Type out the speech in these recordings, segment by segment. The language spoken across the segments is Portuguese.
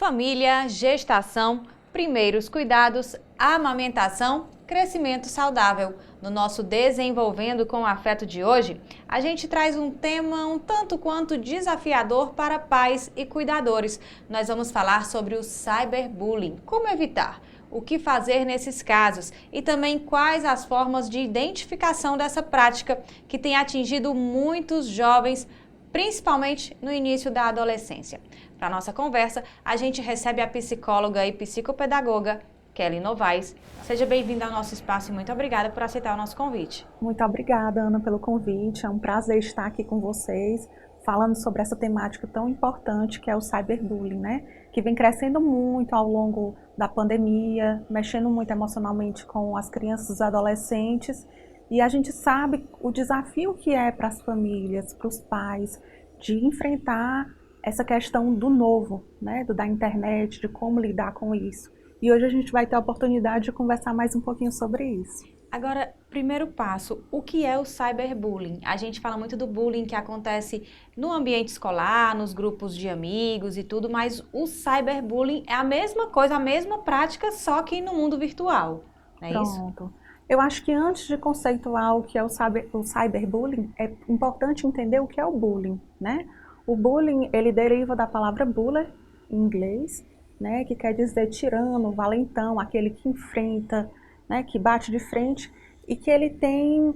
Família, gestação, primeiros cuidados, amamentação, crescimento saudável. No nosso Desenvolvendo com Afeto de hoje, a gente traz um tema um tanto quanto desafiador para pais e cuidadores. Nós vamos falar sobre o cyberbullying, como evitar, o que fazer nesses casos e também quais as formas de identificação dessa prática que tem atingido muitos jovens, principalmente no início da adolescência. Para a nossa conversa, a gente recebe a psicóloga e psicopedagoga Kelly Novaes. Seja bem-vinda ao nosso espaço e muito obrigada por aceitar o nosso convite. Muito obrigada, Ana, pelo convite. É um prazer estar aqui com vocês, falando sobre essa temática tão importante que é o cyberbullying, né? Que vem crescendo muito ao longo da pandemia, mexendo muito emocionalmente com as crianças e os adolescentes. E a gente sabe o desafio que é para as famílias, para os pais, de enfrentar essa questão do novo, né? Da internet, de como lidar com isso. E hoje a gente vai ter a oportunidade de conversar mais um pouquinho sobre isso. Agora, primeiro passo, o que é o cyberbullying? A gente fala muito do bullying que acontece no ambiente escolar, nos grupos de amigos e tudo, mas o cyberbullying é a mesma coisa, a mesma prática, só que no mundo virtual, não é isso? Pronto. Eu acho que antes de conceituar o que é o cyberbullying, é importante entender o que é o bullying, né? O bullying, ele deriva da palavra bully, em inglês, né, que quer dizer tirano, valentão, aquele que enfrenta, né, que bate de frente e que ele tem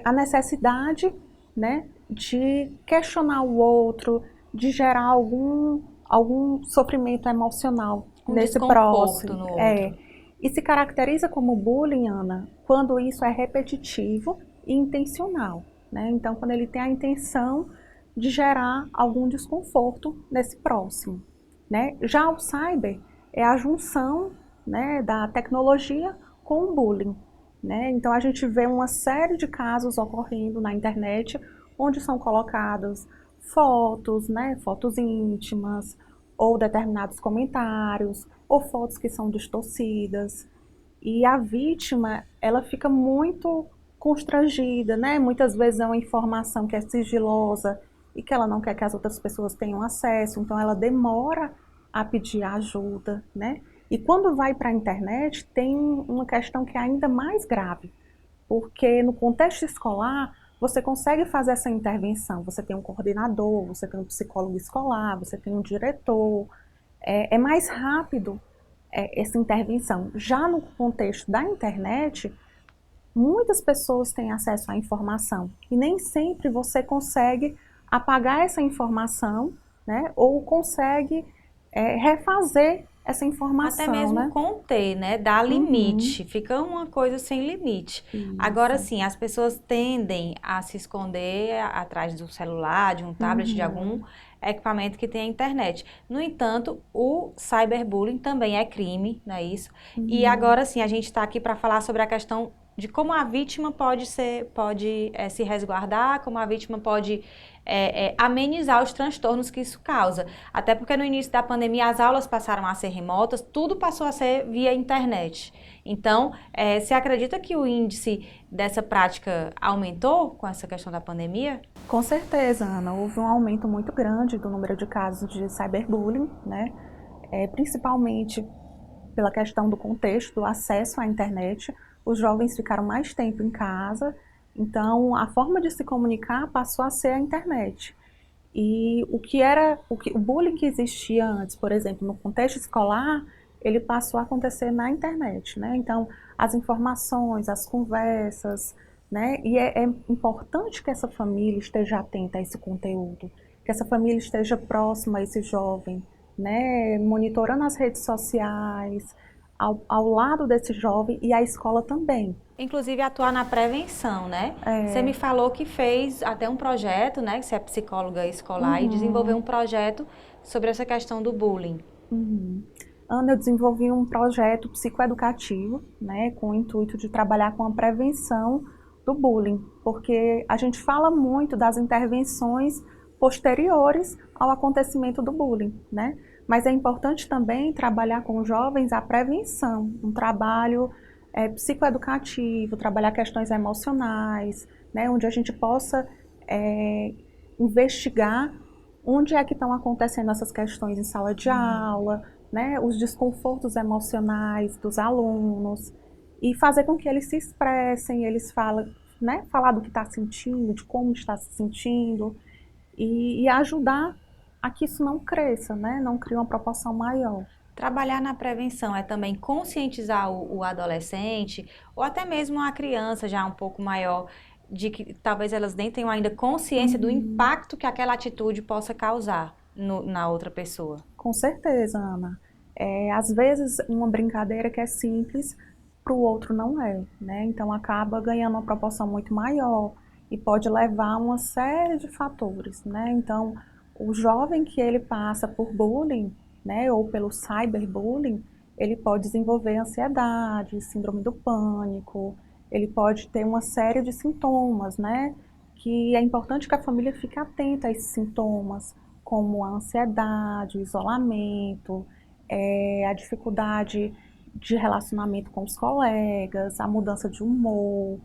a necessidade, né, de questionar o outro, de gerar algum sofrimento emocional nesse próximo. No outro. E se caracteriza como bullying, Ana, quando isso é repetitivo e intencional, né? Então, quando ele tem a intenção de gerar algum desconforto nesse próximo. Né? Já o cyber é a junção, né, da tecnologia com o bullying. Né? Então a gente vê uma série de casos ocorrendo na internet onde são colocadas fotos, né, fotos íntimas, ou determinados comentários, ou fotos que são distorcidas. E a vítima, ela fica muito constrangida, né? Muitas vezes é uma informação que é sigilosa, e que ela não quer que as outras pessoas tenham acesso, então ela demora a pedir ajuda, né? E quando vai para a internet, tem uma questão que é ainda mais grave, porque no contexto escolar, você consegue fazer essa intervenção, você tem um coordenador, você tem um psicólogo escolar, você tem um diretor, é mais rápido essa intervenção. Já no contexto da internet, muitas pessoas têm acesso à informação, e nem sempre você consegue apagar essa informação, né, ou consegue refazer essa informação. Até mesmo, né? conter, né? Dar limite. Fica uma coisa sem limite. Isso. Agora sim, as pessoas tendem a se esconder atrás do celular, de um tablet, de algum equipamento que tenha internet. No entanto, o cyberbullying também é crime, não é isso? E agora sim, a gente está aqui para falar sobre a questão de como a vítima pode se resguardar, como a vítima pode amenizar os transtornos que isso causa. Até porque no início da pandemia as aulas passaram a ser remotas, tudo passou a ser via internet. Então, você acredita que o índice dessa prática aumentou com essa questão da pandemia? Com certeza, Ana. Houve um aumento muito grande do número de casos de cyberbullying, né? Principalmente pela questão do contexto, do acesso à internet. Os jovens ficaram mais tempo em casa, então a forma de se comunicar passou a ser a internet. E o bullying que existia antes, por exemplo, no contexto escolar, ele passou a acontecer na internet, né? Então, as informações, as conversas, né? E é importante que essa família esteja atenta a esse conteúdo, que essa família esteja próxima a esse jovem, né? Monitorando as redes sociais, ao lado desse jovem, e a escola também. Inclusive atuar na prevenção, né? Você me falou que fez até um projeto, né? Que você é psicóloga escolar e desenvolveu um projeto sobre essa questão do bullying. Ana, eu desenvolvi um projeto psicoeducativo, né? Com o intuito de trabalhar com a prevenção do bullying, porque a gente fala muito das intervenções posteriores ao acontecimento do bullying, né? Mas é importante também trabalhar com os jovens a prevenção, um trabalho psicoeducativo, trabalhar questões emocionais, né? Onde a gente possa investigar onde é que estão acontecendo essas questões em sala de aula, né, os desconfortos emocionais dos alunos, e fazer com que eles se expressem, eles falem, né, falar do que está sentindo, de como está se sentindo, e ajudar a que isso não cresça, né, não crie uma proporção maior. Trabalhar na prevenção é também conscientizar o adolescente ou até mesmo a criança já um pouco maior, de que talvez elas nem tenham ainda consciência do Uhum. impacto que aquela atitude possa causar na outra pessoa. Com certeza, Ana. Às vezes, uma brincadeira que é simples, para o outro não é, né? Então, acaba ganhando uma proporção muito maior e pode levar a uma série de fatores, né? Então, o jovem que ele passa por bullying, né, ou pelo cyberbullying, ele pode desenvolver ansiedade, síndrome do pânico, ele pode ter uma série de sintomas, né? Que é importante que a família fique atenta a esses sintomas, como a ansiedade, o isolamento, a dificuldade de relacionamento com os colegas, a mudança de humor,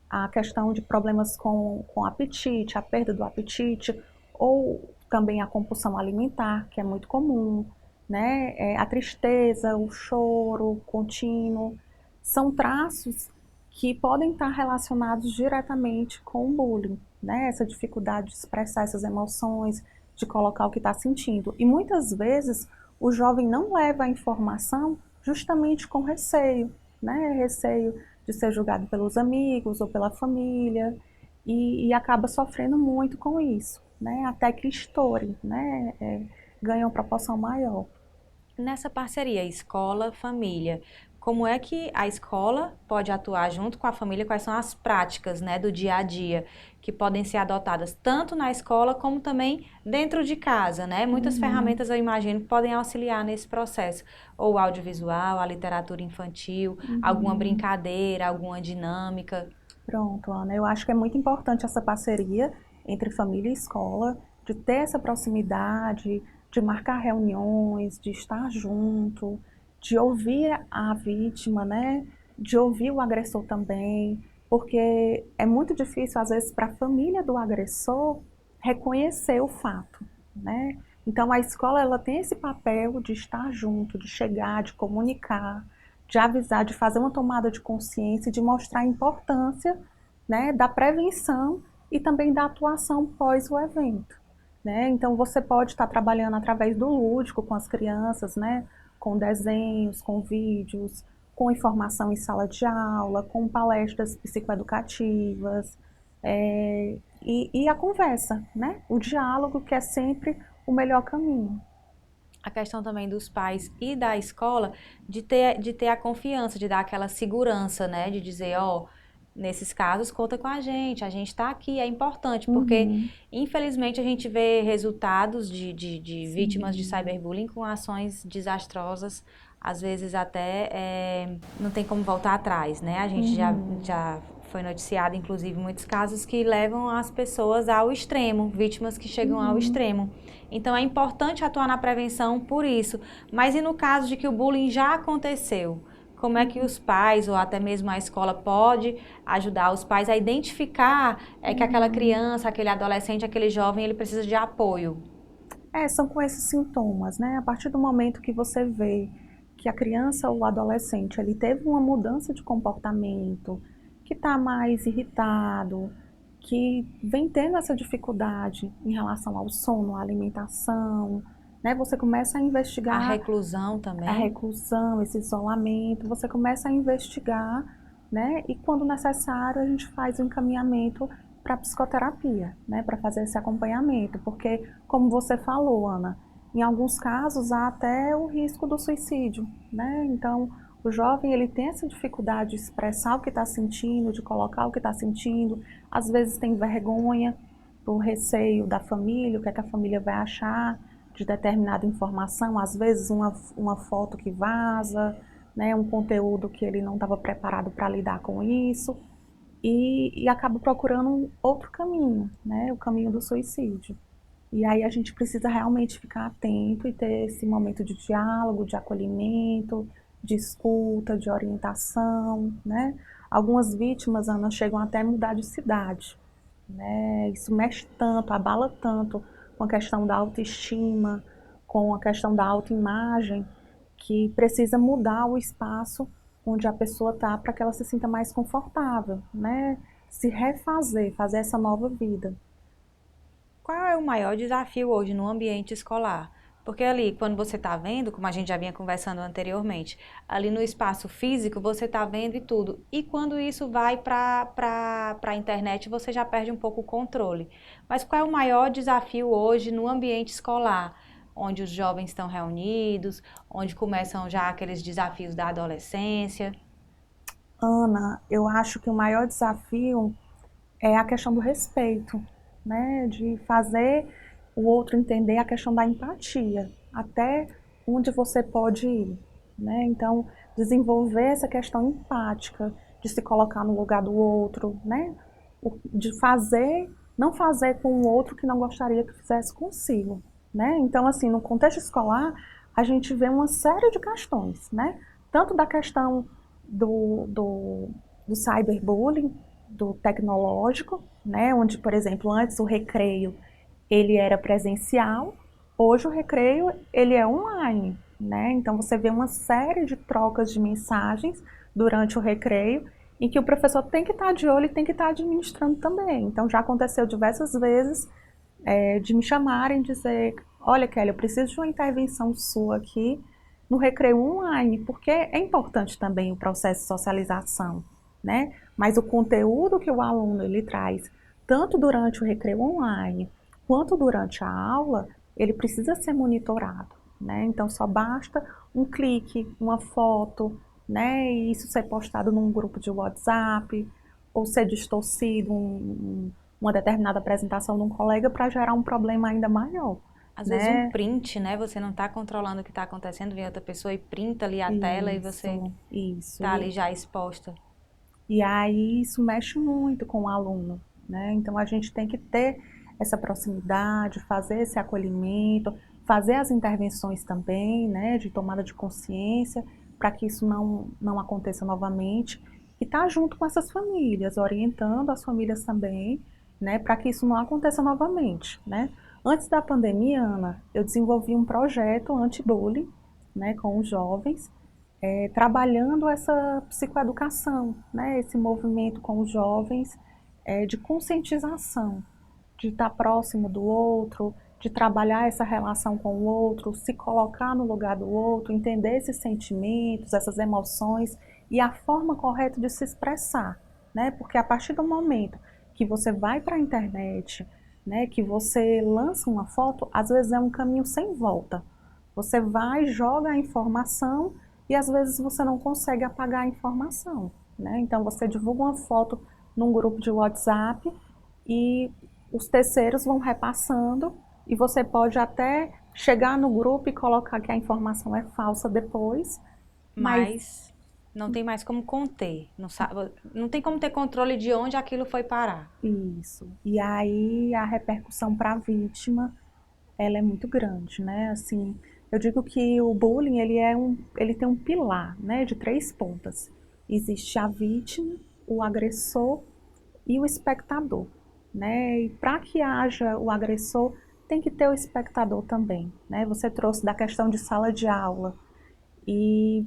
a questão de problemas com apetite, a perda do apetite, ou também a compulsão alimentar, que é muito comum, né? A tristeza, o choro contínuo, são traços que podem estar relacionados diretamente com o bullying, né? Essa dificuldade de expressar essas emoções, de colocar o que está sentindo. E muitas vezes o jovem não leva a informação justamente com receio, né? Receio de ser julgado pelos amigos ou pela família e acaba sofrendo muito com isso, né? Até que estoure, né? Ganha uma proporção maior. Nessa parceria escola-família, como é que a escola pode atuar junto com a família? Quais são as práticas, né, do dia a dia que podem ser adotadas tanto na escola como também dentro de casa, né? Muitas Uhum, ferramentas eu imagino que podem auxiliar nesse processo, ou o audiovisual, a literatura infantil, alguma uhum. brincadeira, alguma dinâmica. Pronto, Ana. Eu acho que é muito importante essa parceria entre família e escola, de ter essa proximidade, de marcar reuniões, de estar junto, de ouvir a vítima, né? De ouvir o agressor também, porque é muito difícil, às vezes, para a família do agressor reconhecer o fato, né? Então, a escola ela tem esse papel de estar junto, de chegar, de comunicar, de avisar, de fazer uma tomada de consciência, de mostrar a importância, né, da prevenção e também da atuação pós o evento, né? Então você pode estar trabalhando através do lúdico com as crianças, né, com desenhos, com vídeos, com informação em sala de aula, com palestras psicoeducativas, e a conversa, né? O diálogo que é sempre o melhor caminho. A questão também dos pais e da escola de ter a confiança, de dar aquela segurança, né? De dizer, ó, nesses casos conta com a gente está aqui, é importante, porque Uhum, infelizmente a gente vê resultados de vítimas de sim. cyberbullying com ações desastrosas, às vezes até não tem como voltar atrás, né? A gente Uhum, já foi noticiado, inclusive, muitos casos que levam as pessoas ao extremo, vítimas que chegam ao uhum. extremo. Então é importante atuar na prevenção por isso. Mas e no caso de que o bullying já aconteceu? Como é que Uhum, os pais ou até mesmo a escola pode ajudar os pais a identificar que aquela uhum. criança, aquele adolescente, aquele jovem, ele precisa de apoio? São com esses sintomas, né? A partir do momento que você vê que a criança ou o adolescente ele teve uma mudança de comportamento, que está mais irritado, que vem tendo essa dificuldade em relação ao sono, à alimentação, né? Você começa a A investigar reclusão a também? reclusão, esse isolamento, você começa a investigar, né? E quando necessário, a gente faz o encaminhamento para psicoterapia, né? Para fazer esse acompanhamento, porque, como você falou, Ana, em alguns casos há até o risco do suicídio, né? Então, o jovem ele tem essa dificuldade de expressar o que está sentindo, de colocar o que está sentindo, às vezes tem vergonha, por receio da família, o que é que a família vai achar de determinada informação, às vezes uma foto que vaza, né, um conteúdo que ele não estava preparado para lidar com isso, e acaba procurando um outro caminho, né, o caminho do suicídio. E aí a gente precisa realmente ficar atento e ter esse momento de diálogo, de acolhimento, de escuta, de orientação, né? Algumas vítimas, Ana, chegam até a mudar de cidade, né? Isso mexe tanto, abala tanto com a questão da autoestima, com a questão da autoimagem, que precisa mudar o espaço onde a pessoa está para que ela se sinta mais confortável, né? Se refazer, fazer essa nova vida. Qual é o maior desafio hoje no ambiente escolar? Porque ali, quando você está vendo, como a gente já vinha conversando anteriormente, ali no espaço físico você está vendo e tudo. E quando isso vai para a internet, você já perde um pouco o controle. Mas qual é o maior desafio hoje no ambiente escolar? Onde os jovens estão reunidos, onde começam já aqueles desafios da adolescência. Ana, eu acho que o maior desafio é a questão do respeito, né? De fazer o outro entender a questão da empatia, até onde você pode ir, né? Então, desenvolver essa questão empática, de se colocar no lugar do outro, né? De fazer, não fazer com o outro que não gostaria que fizesse consigo, né? Então, assim, no contexto escolar, a gente vê uma série de questões, né? Tanto da questão do cyberbullying, do tecnológico, né? Onde, por exemplo, antes o recreio ele era presencial, hoje o recreio ele é online, né? Então você vê uma série de trocas de mensagens durante o recreio em que o professor tem que estar de olho e tem que estar administrando também. Então já aconteceu diversas vezes de me chamarem e dizer, olha Kelly, eu preciso de uma intervenção sua aqui no recreio online, porque é importante também o processo de socialização, né? Mas o conteúdo que o aluno ele traz, tanto durante o recreio online, quanto durante a aula, ele precisa ser monitorado, né? Então só basta um clique, uma foto, né? E isso ser postado num grupo de WhatsApp, ou ser distorcido uma determinada apresentação de um colega para gerar um problema ainda maior, Às vezes um né? print, né? Você não está controlando o que está acontecendo, vem outra pessoa e printa ali a tela e você Isso. está ali já exposta. E aí isso mexe muito com o aluno, né? Então a gente tem que ter essa proximidade, fazer esse acolhimento, fazer as intervenções também, né, de tomada de consciência, para que isso não aconteça novamente. E estar junto com essas famílias, orientando as famílias também, né, para que isso não aconteça novamente, né? Antes da pandemia, Ana, eu desenvolvi um projeto anti-bullying, né, com os jovens, trabalhando essa psicoeducação, né, esse movimento com os jovens de conscientização, de estar próximo do outro, de trabalhar essa relação com o outro, se colocar no lugar do outro, entender esses sentimentos, essas emoções e a forma correta de se expressar, né? Porque a partir do momento que você vai para a internet, né, que você lança uma foto, às vezes é um caminho sem volta. Você vai, joga a informação e às vezes você não consegue apagar a informação, né? Então você divulga uma foto num grupo de WhatsApp e os terceiros vão repassando e você pode até chegar no grupo e colocar que a informação é falsa depois, mas Mas não tem mais como conter. Não, não tem como ter controle de onde aquilo foi parar. isso. E aí a repercussão para a vítima, ela é muito grande, né? Assim, eu digo que o bullying ele tem um pilar, né, de 3 pontas. Existe a vítima, o agressor e o espectador, né? E para que haja o agressor, tem que ter o espectador também, né? Você trouxe da questão de sala de aula e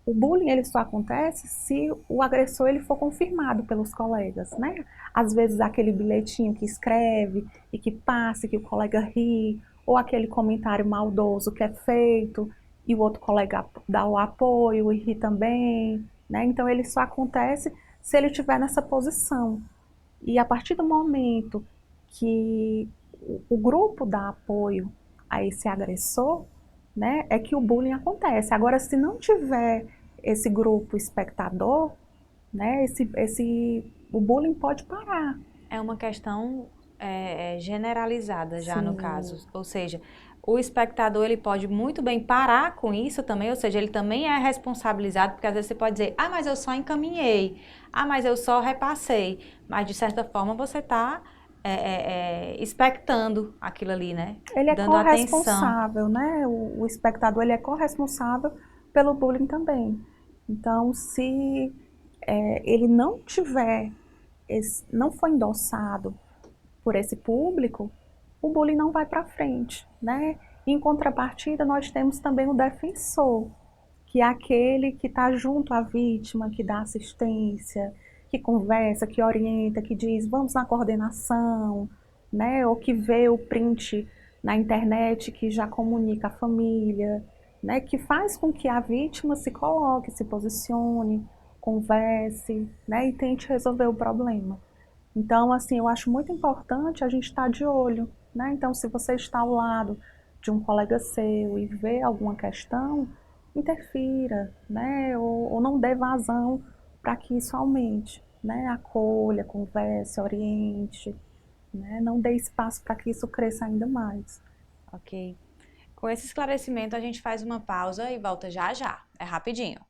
o bullying ele só acontece se o agressor ele for confirmado pelos colegas, né? Às vezes aquele bilhetinho que escreve e que passa, que o colega ri, ou aquele comentário maldoso que é feito e o outro colega dá o apoio e ri também, né? Então ele só acontece se ele estiver nessa posição. E a partir do momento que o grupo dá apoio a esse agressor, né, é que o bullying acontece. Agora, se não tiver esse grupo espectador, né, o bullying pode parar. É uma questão generalizada já no Sim, caso. Ou seja, o espectador ele pode muito bem parar com isso também, ou seja, ele também é responsabilizado, porque às vezes você pode dizer, ah, mas eu só encaminhei, ah, mas eu só repassei, mas de certa forma você está expectando aquilo ali, né? ele é Dando atenção. corresponsável, né? O espectador ele é corresponsável pelo bullying também. Então, se ele não tiver, não foi endossado por esse público, o bullying não vai para frente, né? Em contrapartida, nós temos também o defensor, que é aquele que está junto à vítima, que dá assistência, que conversa, que orienta, que diz, vamos na coordenação, né? Ou que vê o print na internet que já comunica a família, né? Que faz com que a vítima se coloque, se posicione, converse, né? E tente resolver o problema. Então, assim, eu acho muito importante a gente estar de olho, né? Então, se você está ao lado de um colega seu e vê alguma questão, interfira, né? Ou não dê vazão para que isso aumente, né? Acolha, converse, oriente, né? Não dê espaço para que isso cresça ainda mais. Ok. Com esse esclarecimento, a gente faz uma pausa e volta já já. É rapidinho.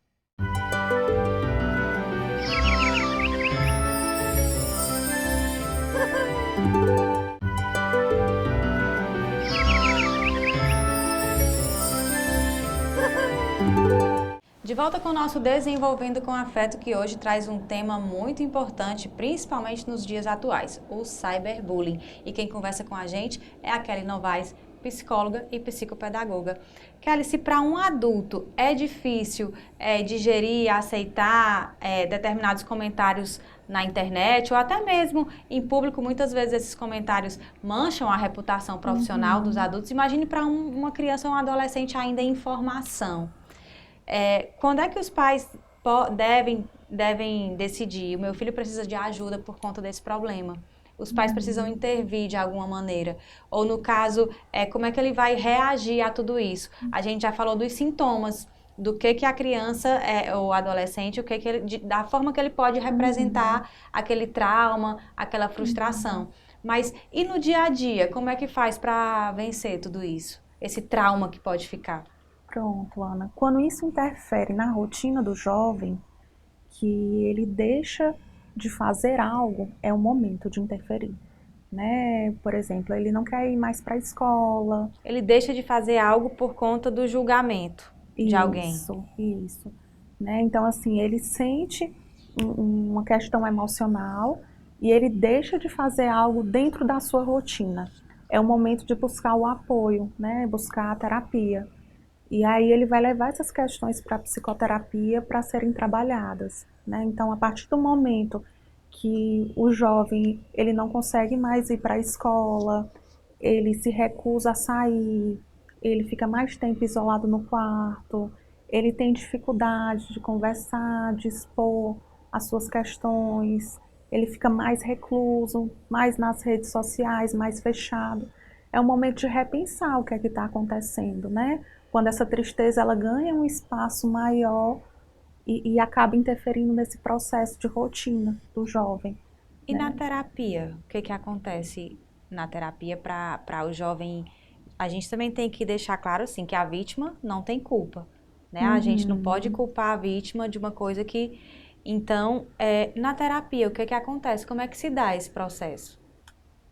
De volta com o nosso Desenvolvendo com Afeto, que hoje traz um tema muito importante, principalmente nos dias atuais, o cyberbullying. E quem conversa com a gente é a Kelly Novaes, psicóloga e psicopedagoga. Kelly, se para um adulto é difícil digerir, aceitar determinados comentários na internet ou até mesmo em público, muitas vezes esses comentários mancham a reputação profissional dos adultos, imagine para uma criança ou um adolescente ainda em formação. Quando é que os pais devem decidir? O meu filho precisa de ajuda por conta desse problema. Os pais precisam intervir de alguma maneira. Ou no caso, como é que ele vai reagir a tudo isso? A gente já falou dos sintomas, do que a criança ou adolescente, da forma que ele pode representar aquele trauma, aquela frustração. Mas e no dia a dia, como é que faz para vencer tudo isso? Esse trauma que pode ficar? Pronto, Ana. Quando isso interfere na rotina do jovem, que ele deixa de fazer algo, é o momento de interferir, né? Por exemplo, ele não quer ir mais para a escola. Ele deixa de fazer algo por conta do julgamento de alguém. Isso, né? Então, assim, ele sente uma questão emocional e ele deixa de fazer algo dentro da sua rotina. É o momento de buscar o apoio, né? Buscar a terapia. E aí ele vai levar essas questões para a psicoterapia para serem trabalhadas, né? Então, a partir do momento que o jovem ele não consegue mais ir para a escola, ele se recusa a sair, ele fica mais tempo isolado no quarto, ele tem dificuldade de conversar, de expor as suas questões, ele fica mais recluso, mais nas redes sociais, mais fechado. É o momento de repensar o que é que está acontecendo, né? Quando essa tristeza ela ganha um espaço maior e acaba interferindo nesse processo de rotina do jovem. E Né? na terapia, o que acontece na terapia para o jovem? A gente também tem que deixar claro, assim, que a vítima não tem culpa, né? A gente não pode culpar a vítima de uma coisa que... Então, na terapia, o que acontece? Como é que se dá esse processo?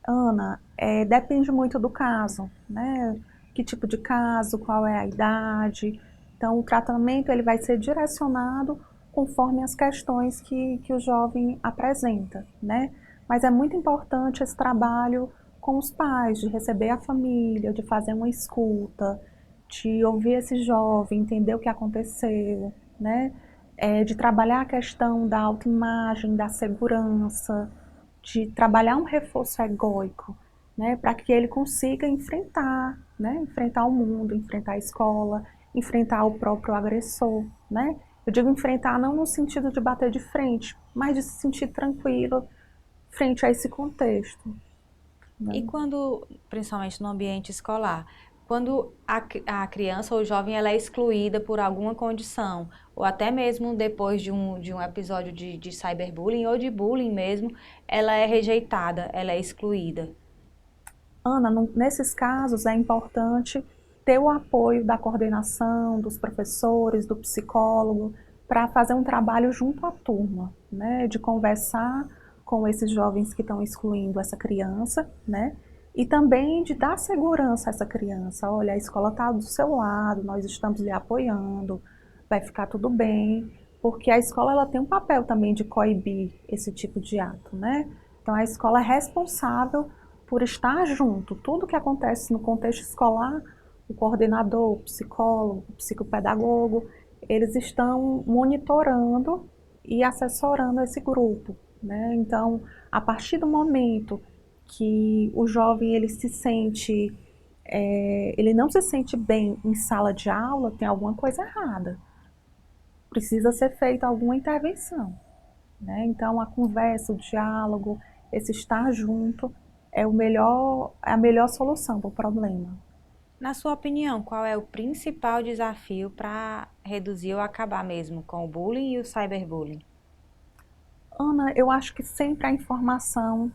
Ana, depende muito do caso, né? Que tipo de caso, qual é a idade. Então, o tratamento ele vai ser direcionado conforme as questões que o jovem apresenta, né? Mas é muito importante esse trabalho com os pais, de receber a família, de fazer uma escuta, de ouvir esse jovem, entender o que aconteceu, né? De trabalhar a questão da autoimagem, da segurança, de trabalhar um reforço egóico, né, para que ele consiga enfrentar, né, enfrentar o mundo, enfrentar a escola, enfrentar o próprio agressor, né. Eu digo enfrentar não no sentido de bater de frente, mas de se sentir tranquilo frente a esse contexto. Né? E quando, principalmente no ambiente escolar, quando a criança ou o jovem ela é excluída por alguma condição, ou até mesmo depois de um episódio de cyberbullying ou de bullying mesmo, ela é rejeitada, ela é excluída. Ana, nesses casos é importante ter o apoio da coordenação, dos professores, do psicólogo, para fazer um trabalho junto à turma, né, de conversar com esses jovens que estão excluindo essa criança, né, e também de dar segurança a essa criança. Olha, a escola está do seu lado, nós estamos lhe apoiando, vai ficar tudo bem, porque a escola ela tem um papel também de coibir esse tipo de ato, né. Então a escola é responsável por estar junto, tudo que acontece no contexto escolar, o coordenador, o psicólogo, o psicopedagogo, eles estão monitorando e assessorando esse grupo, né? Então, a partir do momento que o jovem ele se sente, ele não se sente bem em sala de aula, tem alguma coisa errada. Precisa ser feita alguma intervenção, né? Então, a conversa, o diálogo, esse estar junto é a melhor solução para o problema. Na sua opinião, qual é o principal desafio para reduzir ou acabar mesmo com o bullying e o cyberbullying? Ana, eu acho que sempre a informação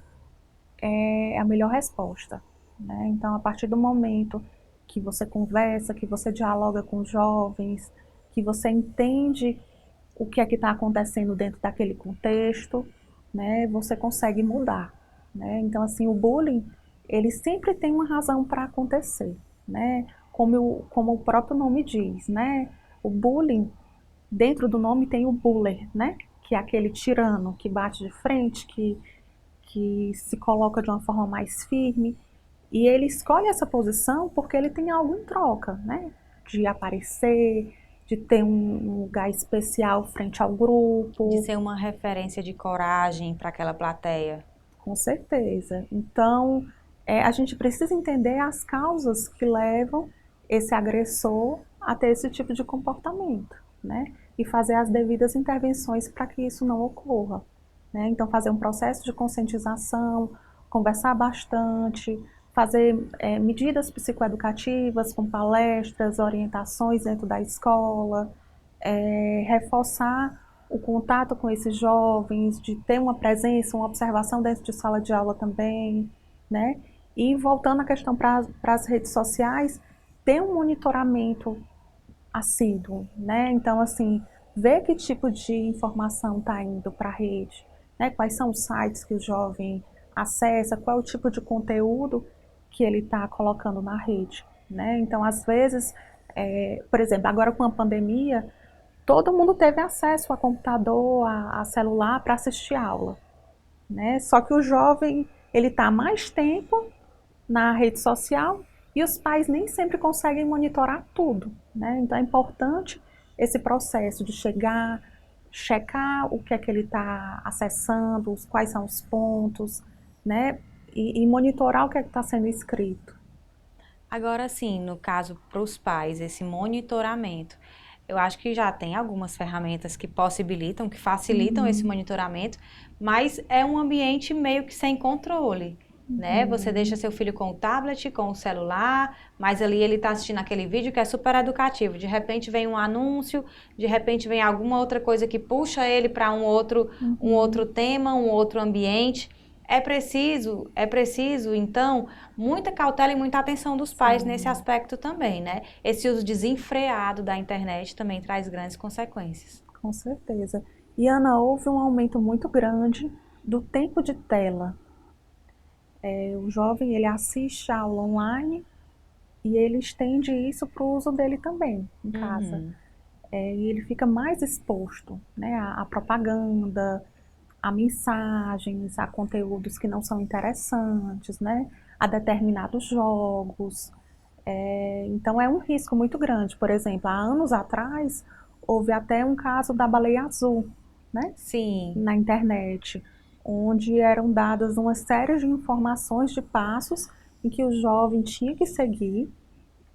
é a melhor resposta, né? Então, a partir do momento que você conversa, que você dialoga com os jovens, que você entende o que é que está acontecendo dentro daquele contexto, né? Você consegue mudar, né? Então, assim, o bullying, ele sempre tem uma razão para acontecer, né? Como o próprio nome diz, né? O bullying, dentro do nome tem o buller, né? Que é aquele tirano que bate de frente, que se coloca de uma forma mais firme. E ele escolhe essa posição porque ele tem algo em troca, né? De aparecer, de ter um lugar especial frente ao De grupo, ser uma referência de coragem para aquela plateia? com certeza. Então, a gente precisa entender as causas que levam esse agressor a ter esse tipo de comportamento, né? E fazer as devidas intervenções para que isso não ocorra, né? Então, fazer um processo de conscientização, conversar bastante, fazer medidas psicoeducativas com palestras, orientações dentro da escola, reforçar o contato com esses jovens, de ter uma presença, uma observação dentro de sala de aula também, né? E voltando à questão para as redes sociais, ter um monitoramento assíduo, né? Então, assim, ver que tipo de informação está indo para a rede, né? Quais são os sites que o jovem acessa, qual é o tipo de conteúdo que ele está colocando na rede, né? Então, às vezes, por exemplo, agora com a pandemia, todo mundo teve acesso a computador, a celular para assistir aula, né? Só que o jovem, ele está mais tempo na rede social e os pais nem sempre conseguem monitorar tudo, né? Então é importante esse processo de chegar, checar o que é que ele está acessando, quais são os pontos, né? E monitorar o que é que está sendo escrito. Agora sim, no caso para os pais, esse monitoramento, eu acho que já tem algumas ferramentas que possibilitam, que facilitam esse Uhum, monitoramento, mas é um ambiente meio que sem controle, né? Você deixa uhum, seu filho com o tablet, com o celular, mas ali ele está assistindo aquele vídeo que é super educativo. De repente vem um anúncio, de repente vem alguma outra coisa que puxa ele para um outro uhum. tema, um outro ambiente. É preciso, então, muita cautela e muita atenção dos pais nesse Sim, aspecto também, né? Esse uso desenfreado da internet também traz grandes consequências. com certeza. E Ana, houve um aumento muito grande do tempo de tela. O jovem ele assiste a aula online e ele estende isso para o uso dele também em casa. Uhum. E ele fica mais exposto, né, à propaganda, a mensagens, a conteúdos que não são interessantes, né, a determinados jogos. Então é um risco muito grande. Por exemplo, há anos atrás houve até um caso da baleia azul, né, Sim, na internet, onde eram dadas uma série de informações de passos em que o jovem tinha que seguir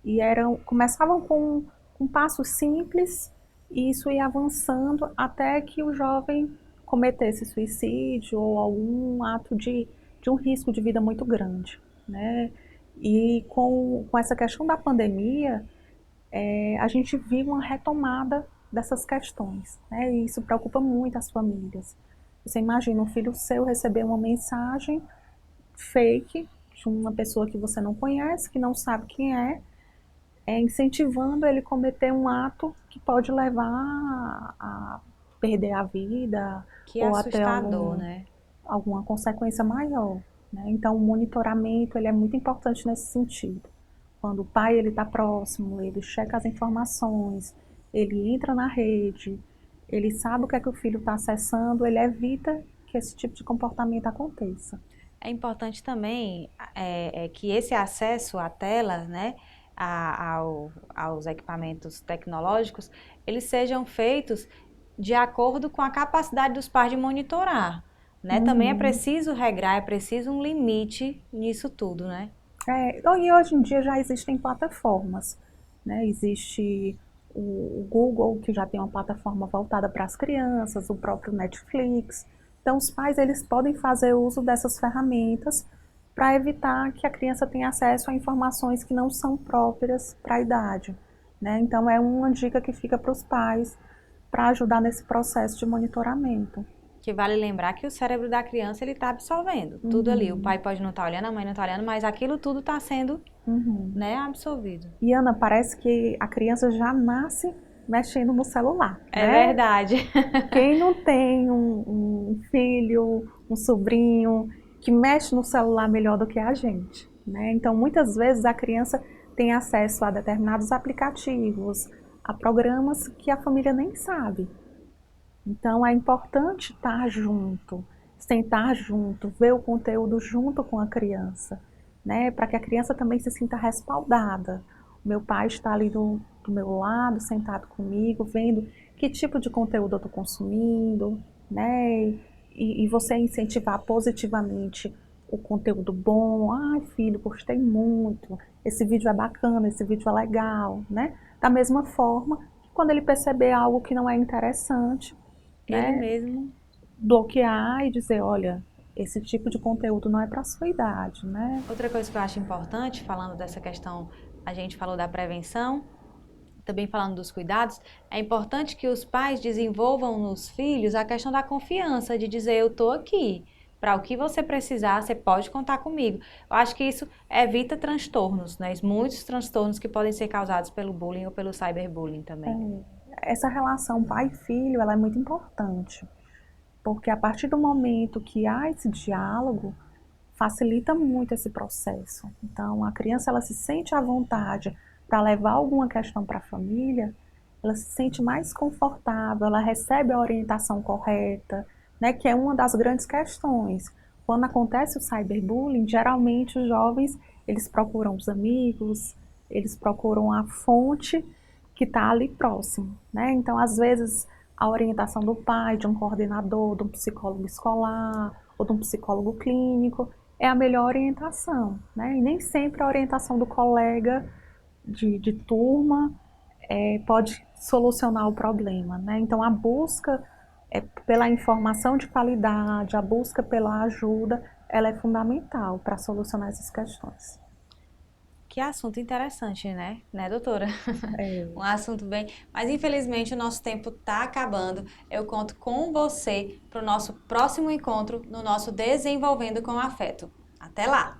e começavam com passos simples e isso ia avançando até que o jovem cometesse suicídio ou algum ato de um risco de vida muito grande, né? E com essa questão da pandemia, a gente viu uma retomada dessas questões, né? E isso preocupa muito as famílias. Você imagina um filho seu receber uma mensagem fake de uma pessoa que você não conhece, que não sabe quem incentivando ele a cometer um ato que pode levar a perder a vida que ou até assustador, né? alguma consequência maior, né? Então, o monitoramento ele é muito importante nesse sentido. Quando o pai ele está próximo, ele checa as informações, ele entra na rede, ele sabe o que é que o filho está acessando, ele evita que esse tipo de comportamento aconteça. É importante também que esse acesso à tela, né, aos equipamentos tecnológicos, eles sejam feitos de acordo com a capacidade dos pais de monitorar, né? Também é Uhum. preciso regrar, é preciso um limite nisso tudo, né? E hoje em dia já existem plataformas, né? Existe o Google, que já tem uma plataforma voltada para as crianças, o próprio Netflix. Então, os pais eles podem fazer uso dessas ferramentas para evitar que a criança tenha acesso a informações que não são próprias para a idade, né? Então, é uma dica que fica para os pais para ajudar nesse processo de monitoramento. Que vale lembrar que o cérebro da criança ele está absorvendo tudo ali. O Uhum, pai pode não estar olhando, a mãe não está olhando, mas aquilo tudo está sendo, uhum. né, absorvido. E Ana, parece que a criança já nasce mexendo no celular, É né? verdade. Quem não tem um filho, um sobrinho que mexe no celular melhor do que a gente, né? Então, muitas vezes a criança tem acesso a determinados aplicativos, a programas que a família nem sabe. Então, é importante estar junto, sentar junto, ver o conteúdo junto com a criança, né? Para que a criança também se sinta respaldada. O meu pai está ali do meu lado, sentado comigo, vendo que tipo de conteúdo eu estou consumindo, né? E você incentivar positivamente o conteúdo bom. Ai, filho, gostei muito. Esse vídeo é bacana, esse vídeo é legal, né? Da mesma forma que quando ele perceber algo que não é interessante, Ele né, mesmo. bloquear e dizer, olha, esse tipo de conteúdo não é para sua idade, né? Outra coisa que eu acho importante, falando dessa questão, a gente falou da prevenção, também falando dos cuidados, é importante que os pais desenvolvam nos filhos a questão da confiança, de dizer eu tô aqui. Para o que você precisar, você pode contar comigo. Eu acho que isso evita transtornos, né? Muitos transtornos que podem ser causados pelo bullying ou pelo cyberbullying também. Essa relação pai-filho, ela é muito importante, porque a partir do momento que há esse diálogo, facilita muito esse processo. Então, a criança ela se sente à vontade para levar alguma questão para a família, ela se sente mais confortável, ela recebe a orientação correta, né, que é uma das grandes questões. Quando acontece o cyberbullying, geralmente os jovens, eles procuram os amigos, eles procuram a fonte que está ali próximo, né? Então, às vezes, a orientação do pai, de um coordenador, de um psicólogo escolar ou de um psicólogo clínico é a melhor orientação, né? E nem sempre a orientação do colega de turma pode solucionar o problema, né? Então, a busca pela informação de qualidade, a busca pela ajuda, ela é fundamental para solucionar essas questões. Que assunto interessante, né, doutora? É, Um assunto bem. Mas infelizmente o nosso tempo está acabando. Eu conto com você para o nosso próximo encontro no nosso Desenvolvendo com Afeto. Até lá!